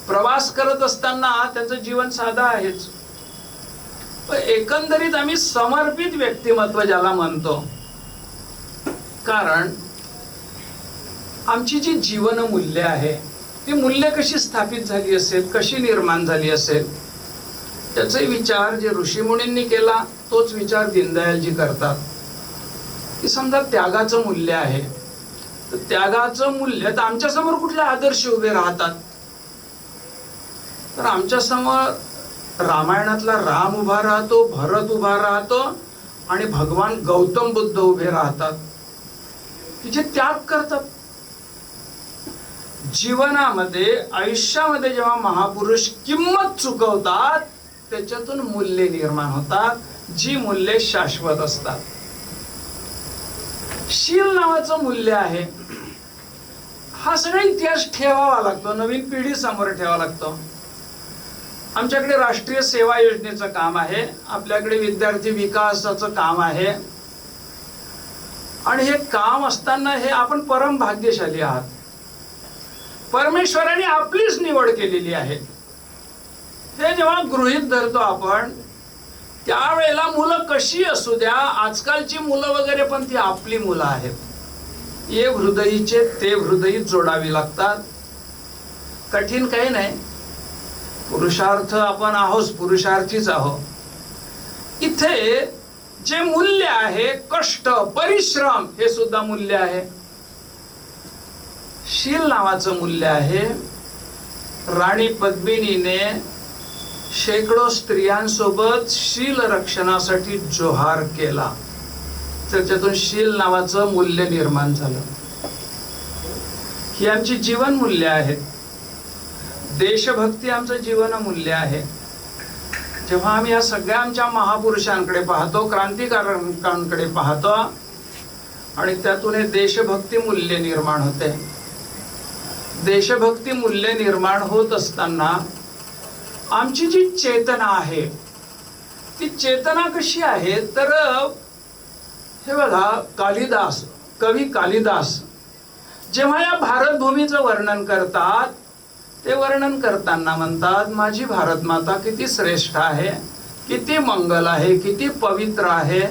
प्रवास करत असताना त्यांचं जीवन साधं आहेच, पण एकंदरीत आम्ही समर्पित व्यक्तिमत्व ज्याला म्हणतो, कारण आमची जी जीवन मूल्य आहे ती मूल्य कशी स्थापित झाली असेल, कशी निर्माण झाली असेल, त्याचे विचार जे ऋषीमुनींनी केला तोच विचार दीनदयालजी करतात. की समजा त्यागाचं मूल्य आहे, तर त्यागाचं मूल्य, तर आमच्या समोर कुठले आदर्श उभे राहतात, तर आमच्या समोर रामायणातला राम उभा राहतो, भरत उभा राहतो आणि भगवान गौतम बुद्ध उभे राहतात, की जे त्याग करतात. जीवनामध्ये आयुष्यामध्ये जेव्हा महापुरुष किंमत चुकवतात त्याच्यातून मूल्य निर्माण होतात, जी मूल्ये शाश्वत असतात. शील नावाचं मूल्य आहे. हा सगळा इतिहास ठेवावा लागतो, नवीन पिढी समोर ठेवावा लागतो. आमच्याकडे राष्ट्रीय सेवा योजनेचं काम आहे, आपल्याकडे विद्यार्थी विकासाचं काम आहे आणि हे काम असताना हे आपण परम भाग्यशाली आहात. परमेश्वराने आपलीच निवड केलेली आहे. हे जेव्हा गृहीत धरतो आपण त्यावेळेला मुलं कशी असू द्या, आजकालची मुलं वगैरे पण ती आपली मुलं आहेत. ये हृदयीचे ते हृदयी जोडावी लागतात. कठीण काही नाही. पुरुषार्थ आपण आहोत, पुरुषार्थीच आहोत. इथे जे मूल्य आहे, कष्ट, परिश्रम, हे सुद्धा मूल्य आहे. शील नावाचं मूल्य आहे. राणी पद्मिनीने शेकडो स्त्रियांसोबत शील रक्षणासाठी जोहार केला. त्याच्यातून शील नावाचं मूल्य निर्माण झालं. ही आमची जीवन मूल्य आहेत. देशभक्ती आमचं जीवन मूल्य आहे. जेव्हा आम्ही या सगळ्या आमच्या महापुरुषांकडे पाहतो, क्रांतिकारकांकडे पाहतो, आणि त्यातून हे देशभक्ती मूल्य निर्माण होते. देशभक्ती मूल्य निर्माण होत असताना आमची जी चेतना आहे, ती चेतना कशी आहे तर हे बघा, कालिदास, कवी कालिदास जेव्हा या भारत भूमीचं वर्णन करतात, ते वर्णन करताना म्हणतात, माझी भारत माता किती श्रेष्ठ आहे, किती मंगल आहे, किती पवित्र आहे.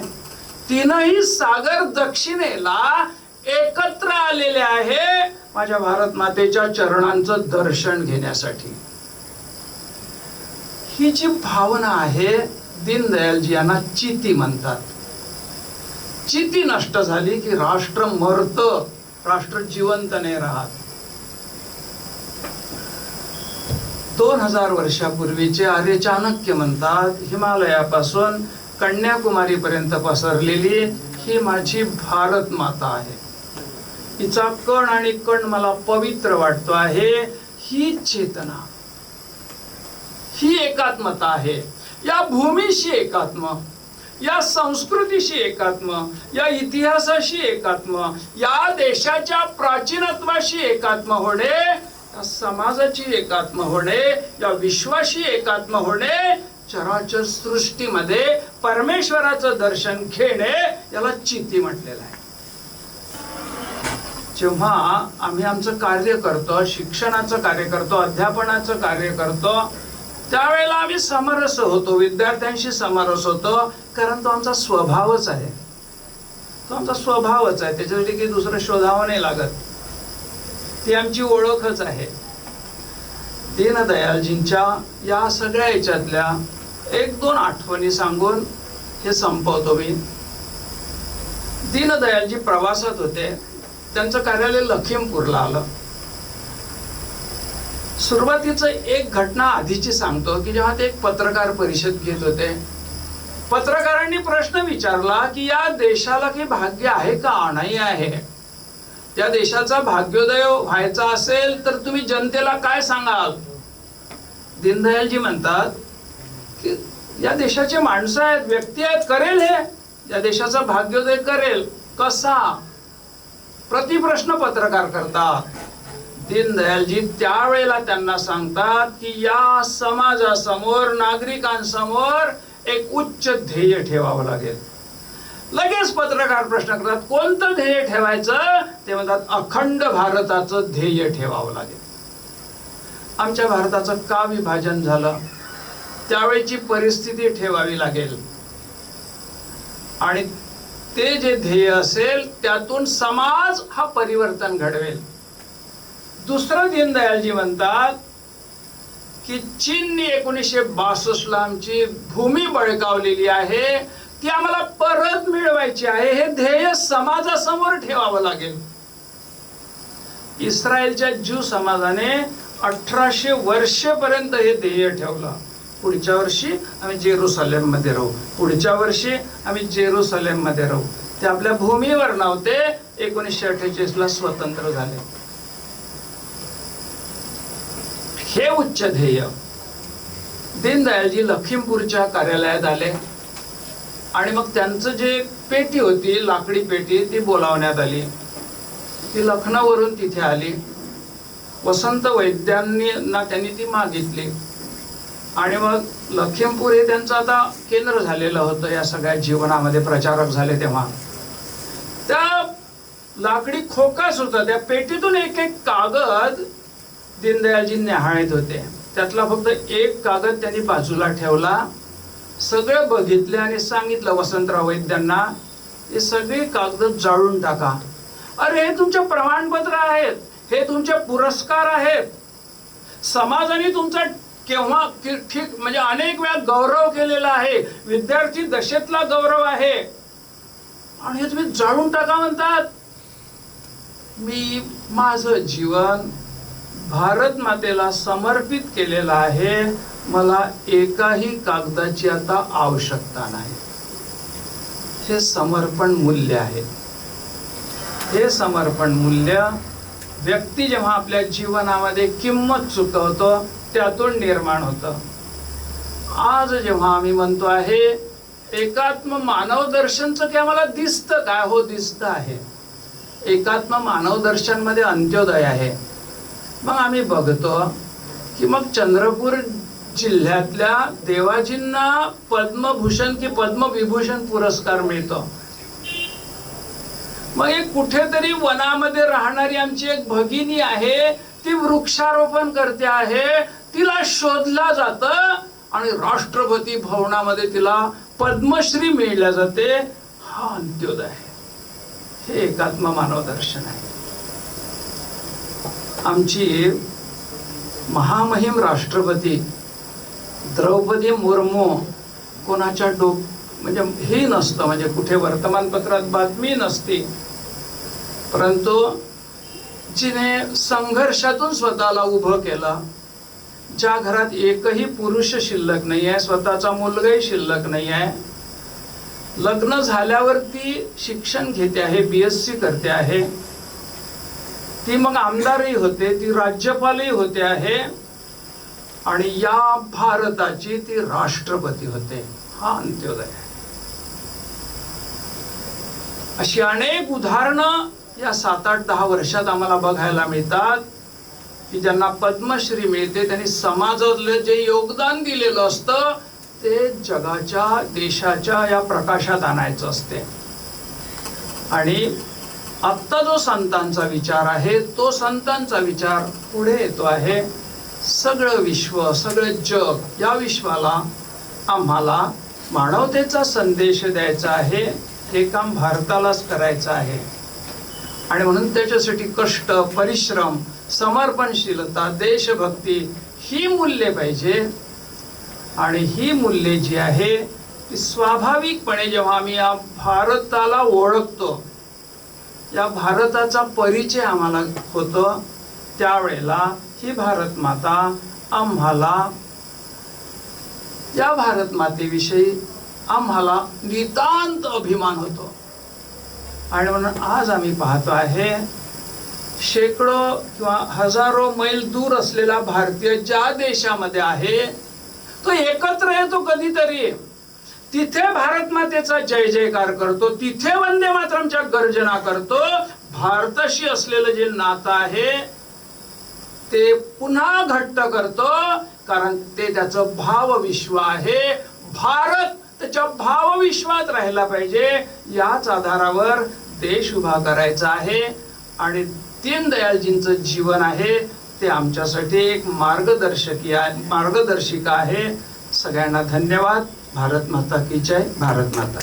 तीनही सागर दक्षिणेला एकत्र आलेले आहे माझ्या भारत मातेच्या चरणांचं दर्शन घेण्यासाठी. ही जी भावना आहे, दीनदयालजी यांना चिती म्हणतात. चिती नष्ट झाली की राष्ट्र मरतं, राष्ट्र जिवंत नाही राहत. 2000 वर्षापूर्वीचे आर्य चाणक्य म्हणतात, हिमालयापासून कन्याकुमारी पर्यंत पसरलेली ही माझी भारत माता आहे. हिचा कण आणि कण मला पवित्र वाटतो आहे. ही चेतना, ही एकात्मता आहे. या भूमीशी एकात्म, या संस्कृतीशी एकात्म, या इतिहासाशी एकात्म, या देशाच्या प्राचीनत्वाशी एकात्म होणे, या समाजाची एकात्म होणे, या विश्वाशी एकात्म होणे, चराचर सृष्टीमध्ये परमेश्वराचं दर्शन घेणे, याला चिती म्हटलेलं आहे. जेव्हा आम्ही आमचं कार्य करतो, शिक्षणाचं कार्य करतो, अध्यापनाचं कार्य करतो, त्यावेळेला आम्ही समरस होतो, विद्यार्थ्यांशी समरस होतो, कारण तो आमचा स्वभावच आहे. तो आमचा स्वभावच आहे. त्याच्यासाठी काही दुसरं शोधावं नाही लागत. ती आमची ओळखच आहे. दीनदयालजींच्या या सगळ्या याच्यातल्या 1-2 आठवणी सांगून हे संपवतो मी. दीनदयालजी प्रवासात होते. त्यांचं कार्यालय लखीमपूरला आलं. सुरुवातीचं एक घटना आधीची सांगतो की जेव्हा ते एक पत्रकार परिषद घेत होते, पत्रकारांनी प्रश्न विचारला की या देशाला काही भाग्य आहे का? नाही आहे. या देशाचा भाग्योदय व्हायचा असेल तर तुम्ही जनतेला काय सांगाल? दीनदयालजी म्हणतात की या देशाचे माणसं आहेत, व्यक्ती आहेत, करेल हे, या देशाचा भाग्योदय करेल. कसा? प्रतिप्रश्न पत्रकार करतात. दीनदयालजी त्यावेळेला त्यांना सांगतात की या समाजासमोर, नागरिकांसमोर एक उच्च ध्येय ठेवावं लागेल. लगेच पत्रकार प्रश्न करतात, कोणतं ध्येय ठेवायचं? ते म्हणतात, अखंड भारताचं ध्येय ठेवावं लागेल. आमच्या भारताचं का विभाजन झालं, त्यावेळची परिस्थिती ठेवावी लागेल, आणि ते जे ध्येय असेल त्यातून समाज हा परिवर्तन घडवेल. दुसरं दीनदयालजी म्हणतात की चीनने 1962 ला आमची भूमी बळकावलेली आहे, ती आम्हाला परत मिळवायची आहे. हे ध्येय समाजासमोर ठेवावं लागेल. इस्रायलच्या ज्यू समाजाने 1800 वर्षेपर्यंत हे ध्येय ठेवलं. पुढच्या वर्षी आम्ही जेरुसलेम मध्ये राहू, पुढच्या वर्षी आम्ही जेरुसलेम मध्ये राहू. ते आपल्या भूमीवर नव्हते. 1948 ला स्वतंत्र झाले. हे उच्च ध्येय. दीनदयालजी लखीमपूरच्या कार्यालयात आले आणि मग त्यांचं जे पेटी होती, लाकडी पेटी, ती बोलावण्यात आली. ती लखनौवरून तिथे आली. वसंत वैद्यांना त्यांनी ती मागितली, आणि मग लखीमपूर हे त्यांचं आता केंद्र झालेलं होतं. या सगळ्या जीवनामध्ये प्रचारक झाले तेव्हा त्या लाकडी खोकाच होता. त्या पेटीतून एक एक कागद दीनदयालजी न्याहाळत होते. त्यातला फक्त एक कागद त्यांनी बाजूला ठेवला. सगळे बघितले आणि सांगितलं वसंतराव वैद्यांना, हे सगळे कागद जाळून टाका अरे हे तुमचे प्रमाणपत्र आहेत, हे तुमचे पुरस्कार आहेत. समाजाने तुमचा केव्हा ठीक म्हणजे अनेक वेळा गौरव केलेला आहे, विद्यार्थी दशेतला गौरव आहे, आणि हे तुम्ही जाळून टाका म्हणतात. मी माझं जीवन भारत मातेला समर्पित केलेलं आहे. मला एकाही कागदाची आता आवश्यकता नाही. हे समर्पण मूल्य आहे. हे समर्पण मूल्य व्यक्ती जेव्हा आपल्या जीवनामध्ये किंमत चुकवतो त्यातून निर्माण होतं. आज जेव्हा आम्ही म्हणतो आहे एकात्म मानव दर्शनचं की आम्हाला दिसतं काय? हो, दिसतं आहे. एकात्म मानव दर्शन मध्ये अंत्योदय आहे. मग आम्ही बघतो की मग चंद्रपूर जिल्ह्यातल्या देवाजींना पद्मभूषण की पद्मविभूषण पुरस्कार मिळतो. मग एक कुठेतरी वनामध्ये राहणारी आमची एक भगिनी आहे, ती वृक्षारोपण करते आहे, तिला शोधला जातं आणि राष्ट्रपती भवनामध्ये तिला पद्मश्री मिळल्या जाते. हा अंत्योदय आहे. हे एकात्म मानव दर्शन आहे. आमची महामहिम राष्ट्रपती द्रौपदी मुर्मू कोणाच्या म्हणजे हे नसतं, म्हणजे कुठे वर्तमानपत्रात बातमी नसती, परंतु जिने संघर्षातून स्वतःला उभं केलं, ज्या घरात एकही पुरुष शिल्लक नाही आहे, स्वतःचा मुलगाही शिल्लक नाही आहे, लग्न झाल्यावर ती शिक्षण घेते आहे, BSc करते आहे, ती मग आमदारही होते, ती राज्यपालही होते आहे, आणि या भारताची ती राष्ट्रपती होते. हा अंत्योदय आहे. अशी अनेक उदाहरणं या 7-8-10 वर्षात आम्हाला बघायला मिळतात की ज्यांना पद्मश्री मिळते त्यांनी समाजातलं जे योगदान दिलेलं असतं ते जगाच्या देशाच्या या प्रकाशात आणायचं असते. आणि आत्ता जो संतांचा विचार आहे तो संतांचा विचार पुढे येतो आहे. सगळं विश्व, सगळं जग, या विश्वाला आम्हाला मानवतेचा संदेश द्यायचा आहे. हे काम भारतालाच करायचं आहे. आणि म्हणून त्याच्यासाठी कष्ट, परिश्रम, समर्पणशीलता, देशभक्ती ही मूल्ये पाहिजे. आणि ही मूल्ये जी आहे ती स्वाभाविकपणे जेव्हा आम्ही या भारताला ओळखतो, या भारताचा परिचय आम्हाला होतो, त्यावेळेला ही भारत माता आम्हाला, या भारत मातेविषयी आम्हाला नितांत अभिमान होतो. आणि म्हणून आज आम्ही पाहतो आहे शेकडो किंवा हजारो मैल दूर असलेला भारतीय ज्या देशामध्ये आहे तो एकत्र येतो कधीतरी, तिथे भारत मातेचा जय जयकार करतो, तिथे वंदे मातरमच्या गर्जना करतो. भारताशी असलेलं जे नातं आहे ते पुन्हा घट्ट करतो, कारण ते त्याचं भावविश्व आहे. भारत त्याच्या भावविश्वात राहिला पाहिजे, याच आधारावर देश उभा करायचा आहे. आणि दीनदयालजींचं जीवन आहे ते आमच्यासाठी एक मार्गदर्शिका आहे. सगळ्यांना धन्यवाद. भारत माता की जय. भारत माता.